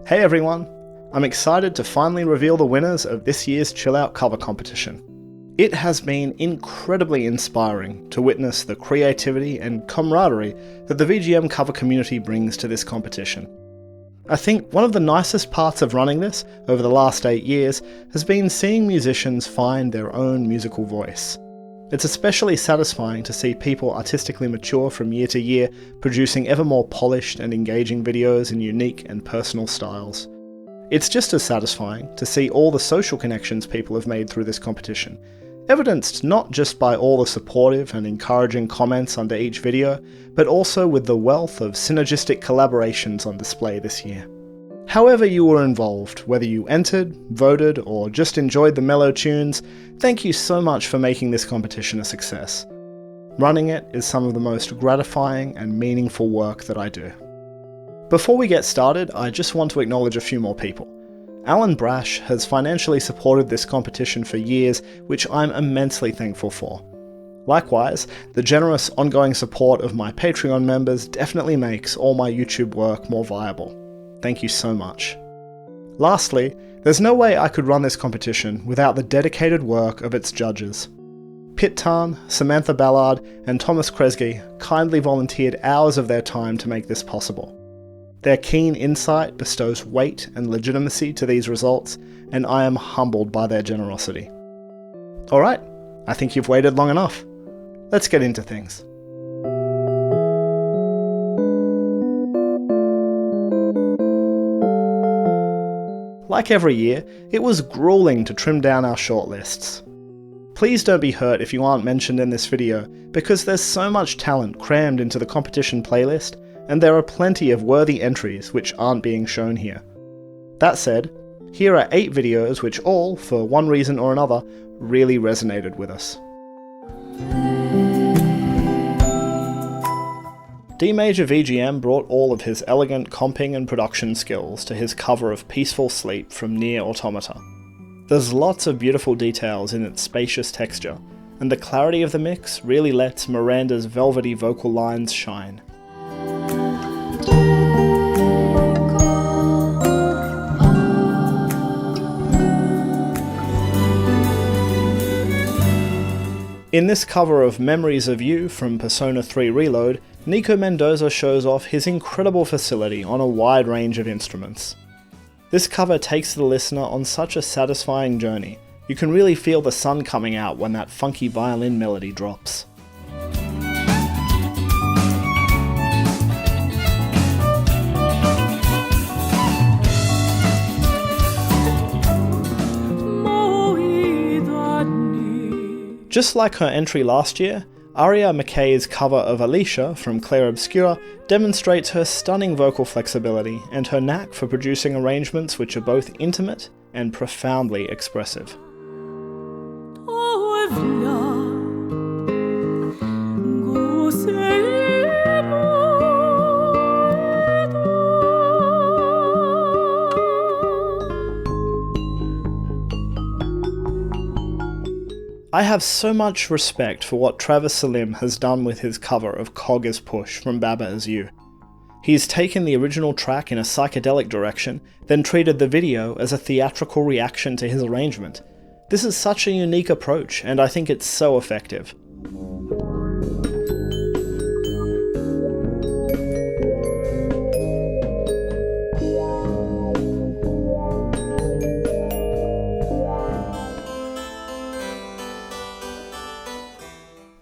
Hey everyone! I'm excited to finally reveal the winners of this year's Chill Out cover competition. It has been incredibly inspiring to witness the creativity and camaraderie that the VGM cover community brings to this competition. I think one of the nicest parts of running this over the last 8 years has been seeing musicians find their own musical voice. It's especially satisfying to see people artistically mature from year to year, producing ever more polished and engaging videos in unique and personal styles. It's just as satisfying to see all the social connections people have made through this competition, evidenced not just by all the supportive and encouraging comments under each video, but also with the wealth of synergistic collaborations on display this year. However you were involved, whether you entered, voted, or just enjoyed the mellow tunes, thank you so much for making this competition a success. Running it is some of the most gratifying and meaningful work that I do. Before we get started, I just want to acknowledge a few more people. Alan Brash has financially supported this competition for years, which I'm immensely thankful for. Likewise, the generous ongoing support of my Patreon members definitely makes all my YouTube work more viable. Thank you so much. Lastly, there's no way I could run this competition without the dedicated work of its judges. Pit Tran, Samantha Ballard, and Thomas Kresge kindly volunteered hours of their time to make this possible. Their keen insight bestows weight and legitimacy to these results, and I am humbled by their generosity. Alright, I think you've waited long enough. Let's get into things. Like every year, it was grueling to trim down our shortlists. Please don't be hurt if you aren't mentioned in this video, because there's so much talent crammed into the competition playlist, and there are plenty of worthy entries which aren't being shown here. That said, here are 8 videos which all, for one reason or another, really resonated with us. D Major VGM brought all of his elegant comping and production skills to his cover of Peaceful Sleep from Near Automata. There's lots of beautiful details in its spacious texture, and the clarity of the mix really lets Miranda's velvety vocal lines shine. In this cover of Memories of You from Persona 3 Reload, Nico Mendoza shows off his incredible facility on a wide range of instruments. This cover takes the listener on such a satisfying journey. You can really feel the sun coming out when that funky violin melody drops. Just like her entry last year, Aria McKay's cover of Alicia from Clair Obscura demonstrates her stunning vocal flexibility and her knack for producing arrangements which are both intimate and profoundly expressive. I have so much respect for what Travis Salim has done with his cover of Cog as Push from Baba As You. He's taken the original track in a psychedelic direction, then treated the video as a theatrical reaction to his arrangement. This is such a unique approach, and I think it's so effective.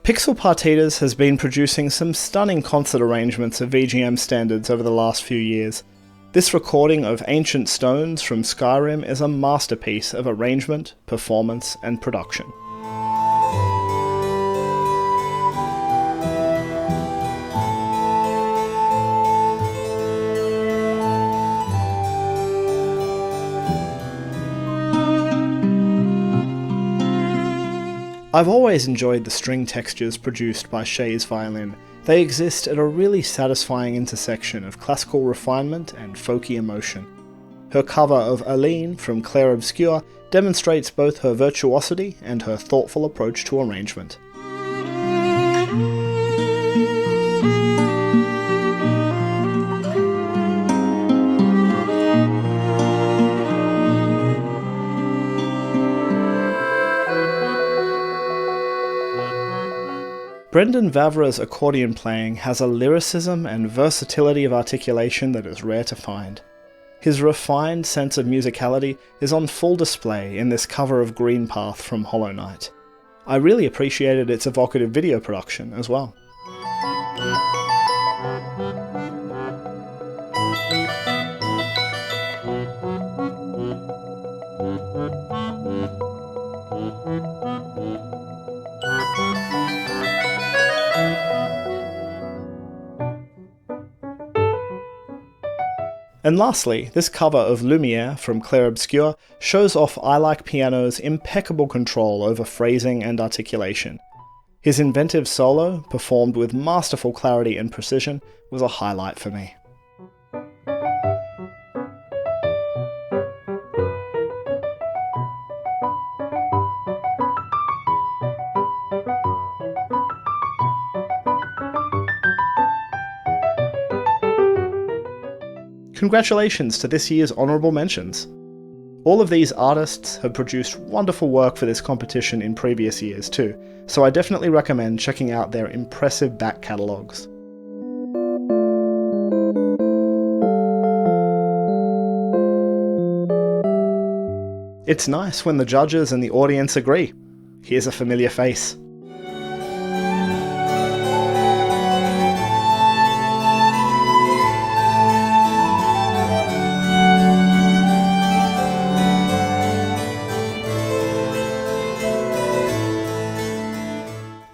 Pixel Partitas has been producing some stunning concert arrangements of VGM standards over the last few years. This recording of Ancient Stones from Skyrim is a masterpiece of arrangement, performance, and production. I've always enjoyed the string textures produced by Shay's violin. They exist at a really satisfying intersection of classical refinement and folky emotion. Her cover of Aline from Clair Obscure demonstrates both her virtuosity and her thoughtful approach to arrangement. Brendan Vavra's accordion playing has a lyricism and versatility of articulation that is rare to find. His refined sense of musicality is on full display in this cover of Green Path from Hollow Knight. I really appreciated its evocative video production as well. And lastly, this cover of Lumiere from Clair Obscur shows off I Like Piano's impeccable control over phrasing and articulation. His inventive solo, performed with masterful clarity and precision, was a highlight for me. Congratulations to this year's honourable mentions. All of these artists have produced wonderful work for this competition in previous years too, so I definitely recommend checking out their impressive back catalogues. It's nice when the judges and the audience agree. Here's a familiar face.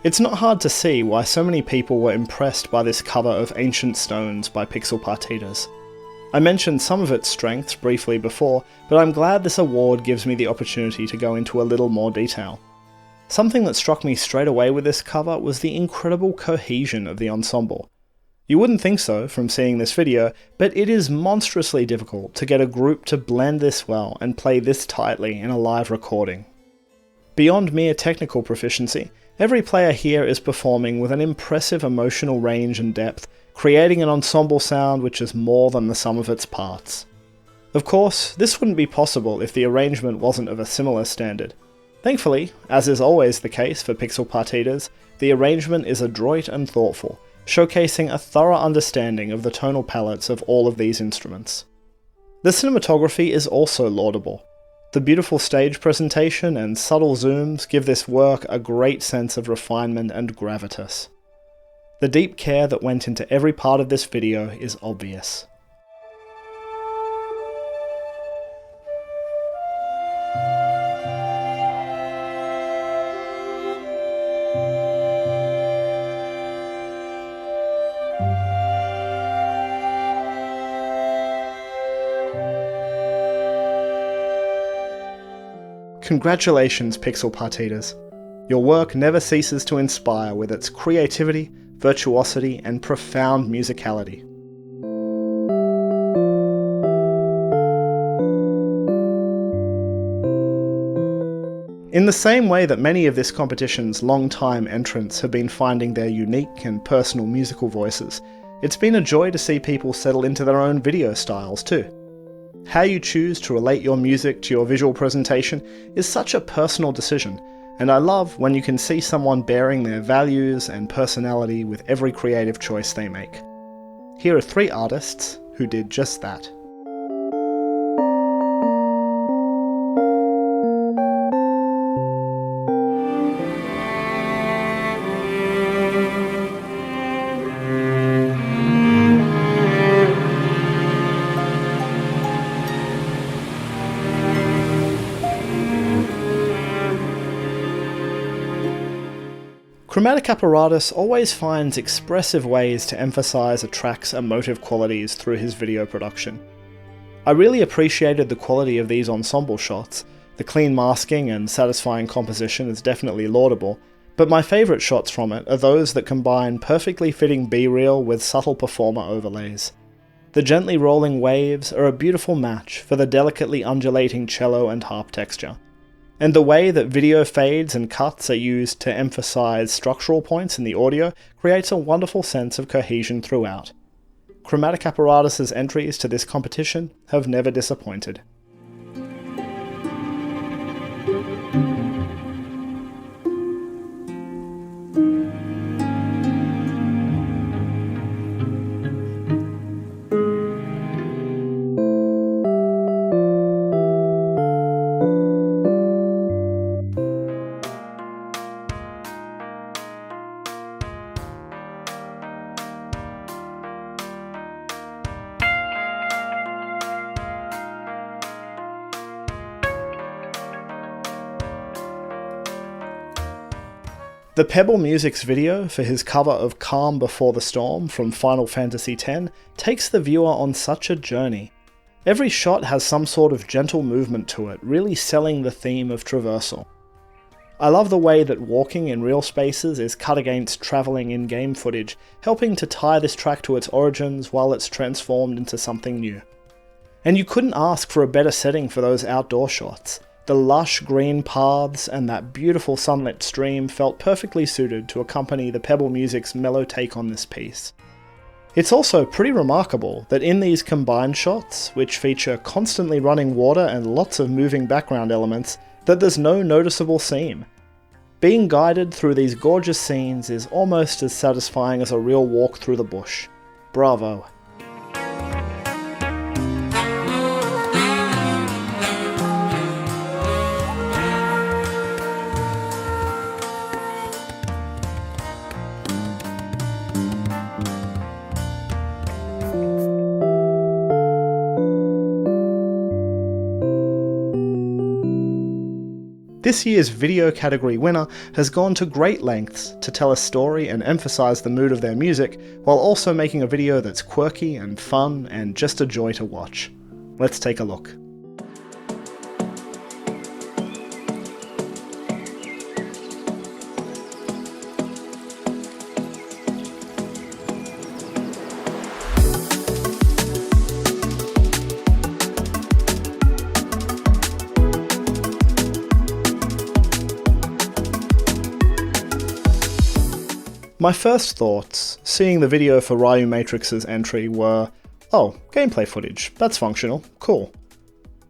It's not hard to see why so many people were impressed by this cover of Ancient Stones by Pixel Partitas. I mentioned some of its strengths briefly before, but I'm glad this award gives me the opportunity to go into a little more detail. Something that struck me straight away with this cover was the incredible cohesion of the ensemble. You wouldn't think so from seeing this video, but it is monstrously difficult to get a group to blend this well and play this tightly in a live recording. Beyond mere technical proficiency, every player here is performing with an impressive emotional range and depth, creating an ensemble sound which is more than the sum of its parts. Of course, this wouldn't be possible if the arrangement wasn't of a similar standard. Thankfully, as is always the case for Pixel Partitas, the arrangement is adroit and thoughtful, showcasing a thorough understanding of the tonal palettes of all of these instruments. The cinematography is also laudable. The beautiful stage presentation and subtle zooms give this work a great sense of refinement and gravitas. The deep care that went into every part of this video is obvious. Congratulations, Pixel Partitas. Your work never ceases to inspire with its creativity, virtuosity, and profound musicality. In the same way that many of this competition's long-time entrants have been finding their unique and personal musical voices, it's been a joy to see people settle into their own video styles too. How you choose to relate your music to your visual presentation is such a personal decision, and I love when you can see someone bearing their values and personality with every creative choice they make. Here are 3 artists who did just that. Chromatic Apparatus always finds expressive ways to emphasize a track's emotive qualities through his video production. I really appreciated the quality of these ensemble shots. The clean masking and satisfying composition is definitely laudable, but my favourite shots from it are those that combine perfectly fitting B-reel with subtle performer overlays. The gently rolling waves are a beautiful match for the delicately undulating cello and harp texture. And the way that video fades and cuts are used to emphasize structural points in the audio creates a wonderful sense of cohesion throughout. Chromatic Apparatus' entries to this competition have never disappointed. The Pebble Music's video for his cover of Calm Before the Storm from Final Fantasy X takes the viewer on such a journey. Every shot has some sort of gentle movement to it, really selling the theme of traversal. I love the way that walking in real spaces is cut against travelling in-game footage, helping to tie this track to its origins while it's transformed into something new. And you couldn't ask for a better setting for those outdoor shots. The lush green paths and that beautiful sunlit stream felt perfectly suited to accompany the Pebble Music's mellow take on this piece. It's also pretty remarkable that in these combined shots, which feature constantly running water and lots of moving background elements, that there's no noticeable seam. Being guided through these gorgeous scenes is almost as satisfying as a real walk through the bush. Bravo. This year's video category winner has gone to great lengths to tell a story and emphasise the mood of their music, while also making a video that's quirky and fun and just a joy to watch. Let's take a look. My first thoughts, seeing the video for Ryu Matrix's entry, were, oh, gameplay footage, that's functional, cool.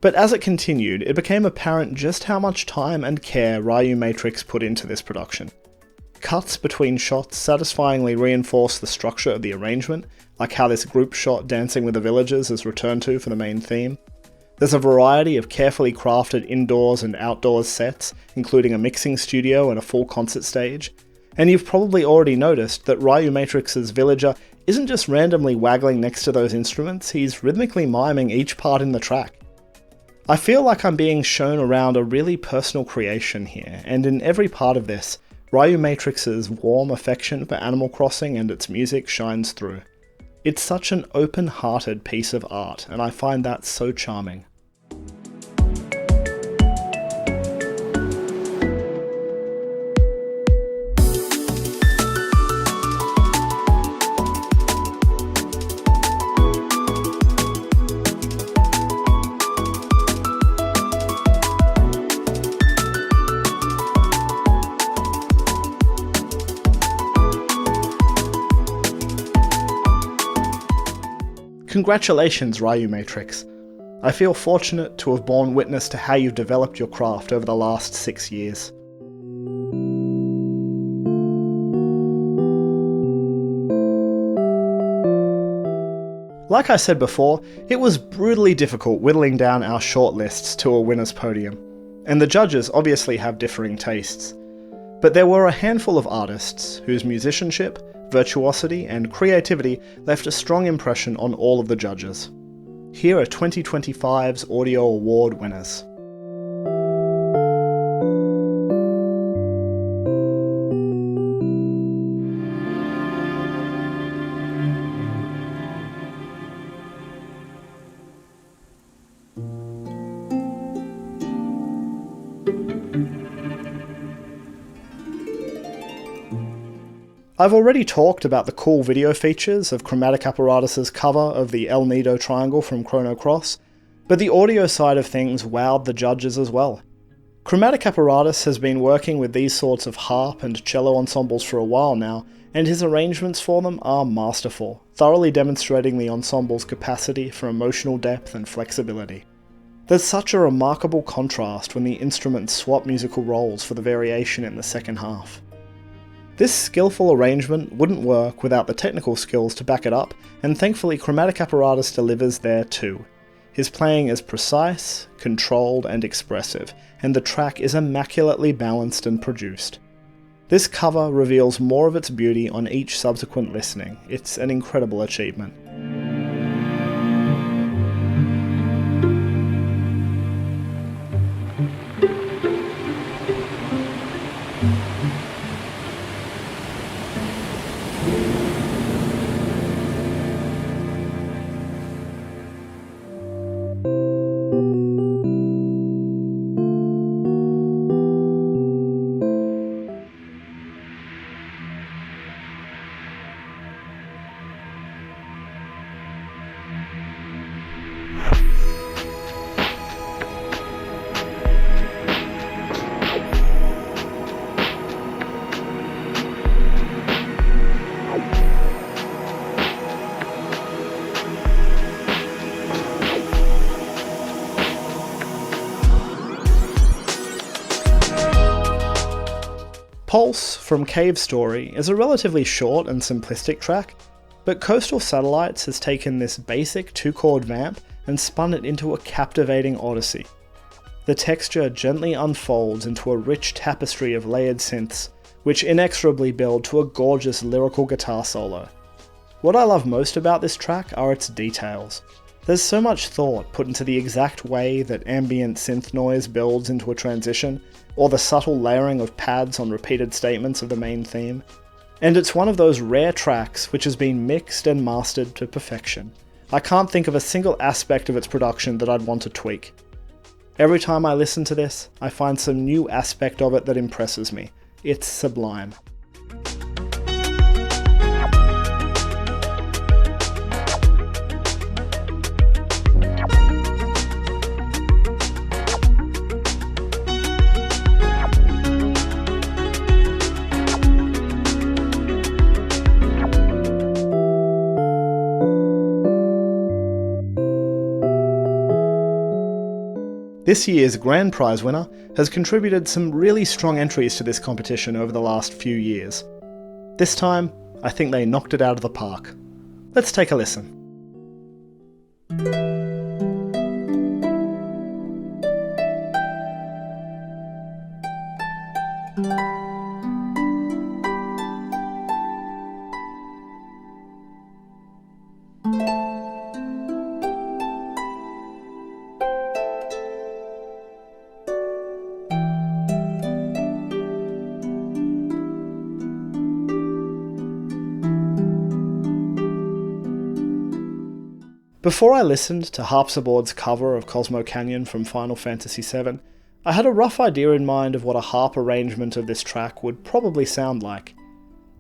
But as it continued, it became apparent just how much time and care Ryu Matrix put into this production. Cuts between shots satisfyingly reinforce the structure of the arrangement, like how this group shot dancing with the villagers is returned to for the main theme. There's a variety of carefully crafted indoors and outdoors sets, including a mixing studio and a full concert stage. And you've probably already noticed that Ryu Matrix's villager isn't just randomly waggling next to those instruments, he's rhythmically miming each part in the track. I feel like I'm being shown around a really personal creation here, and in every part of this, Ryu Matrix's warm affection for Animal Crossing and its music shines through. It's such an open-hearted piece of art, and I find that so charming. Congratulations, Ryu Matrix. I feel fortunate to have borne witness to how you've developed your craft over the last 6 years. Like I said before, it was brutally difficult whittling down our shortlists to a winner's podium, and the judges obviously have differing tastes. But there were a handful of artists whose musicianship, virtuosity, and creativity left a strong impression on all of the judges. Here are 2025's Audio Award winners. I've already talked about the cool video features of Chromatic Apparatus' cover of the El Nido Triangle from Chrono Cross, but the audio side of things wowed the judges as well. Chromatic Apparatus has been working with these sorts of harp and cello ensembles for a while now, and his arrangements for them are masterful, thoroughly demonstrating the ensemble's capacity for emotional depth and flexibility. There's such a remarkable contrast when the instruments swap musical roles for the variation in the second half. This skillful arrangement wouldn't work without the technical skills to back it up, and thankfully Chromatic Apparatus delivers there too. His playing is precise, controlled, and expressive, and the track is immaculately balanced and produced. This cover reveals more of its beauty on each subsequent listening. It's an incredible achievement. Pulse from Cave Story is a relatively short and simplistic track, but Coastal Satellites has taken this basic 2-chord vamp and spun it into a captivating odyssey. The texture gently unfolds into a rich tapestry of layered synths, which inexorably build to a gorgeous lyrical guitar solo. What I love most about this track are its details. There's so much thought put into the exact way that ambient synth noise builds into a transition, or the subtle layering of pads on repeated statements of the main theme. And it's one of those rare tracks which has been mixed and mastered to perfection. I can't think of a single aspect of its production that I'd want to tweak. Every time I listen to this, I find some new aspect of it that impresses me. It's sublime. This year's Grand Prize winner has contributed some really strong entries to this competition over the last few years. This time, I think they knocked it out of the park. Let's take a listen. Before I listened to Harpsiboard's cover of Cosmo Canyon from Final Fantasy VII, I had a rough idea in mind of what a harp arrangement of this track would probably sound like.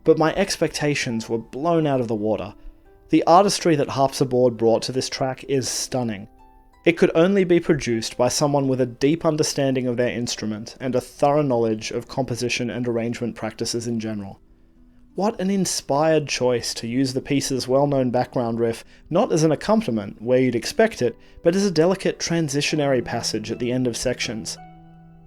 But my expectations were blown out of the water. The artistry that Harpsiboard brought to this track is stunning. It could only be produced by someone with a deep understanding of their instrument and a thorough knowledge of composition and arrangement practices in general. What an inspired choice to use the piece's well-known background riff not as an accompaniment where you'd expect it, but as a delicate transitionary passage at the end of sections.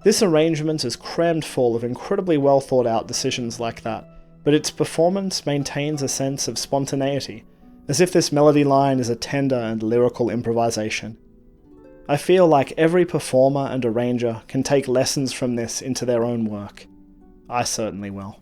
This arrangement is crammed full of incredibly well thought out decisions like that, but its performance maintains a sense of spontaneity, as if this melody line is a tender and lyrical improvisation. I feel like every performer and arranger can take lessons from this into their own work. I certainly will.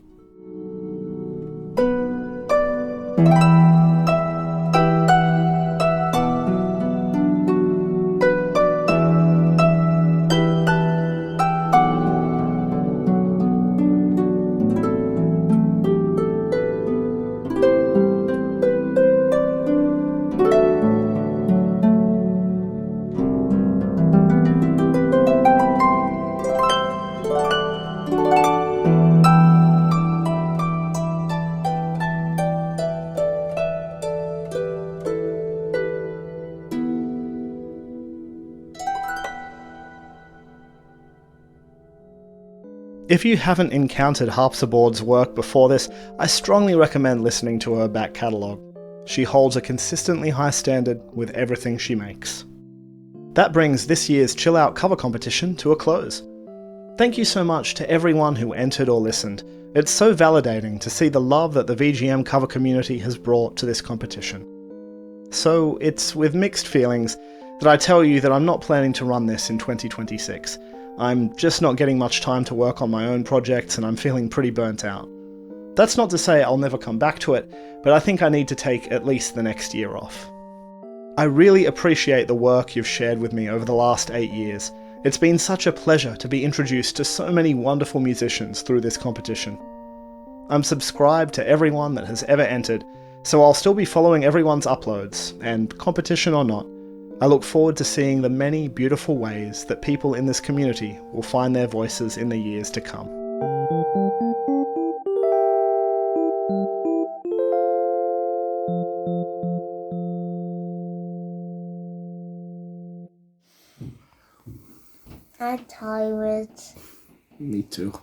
If you haven't encountered Harpsiboard's work before this, I strongly recommend listening to her back catalogue. She holds a consistently high standard with everything she makes. That brings this year's Chill Out cover competition to a close. Thank you so much to everyone who entered or listened. It's so validating to see the love that the VGM cover community has brought to this competition. So it's with mixed feelings that I tell you that I'm not planning to run this in 2026. I'm just not getting much time to work on my own projects and I'm feeling pretty burnt out. That's not to say I'll never come back to it, but I think I need to take at least the next year off. I really appreciate the work you've shared with me over the last 8 years. It's been such a pleasure to be introduced to so many wonderful musicians through this competition. I'm subscribed to everyone that has ever entered, so I'll still be following everyone's uploads, and competition or not, I look forward to seeing the many beautiful ways that people in this community will find their voices in the years to come. I'm tired. Me too.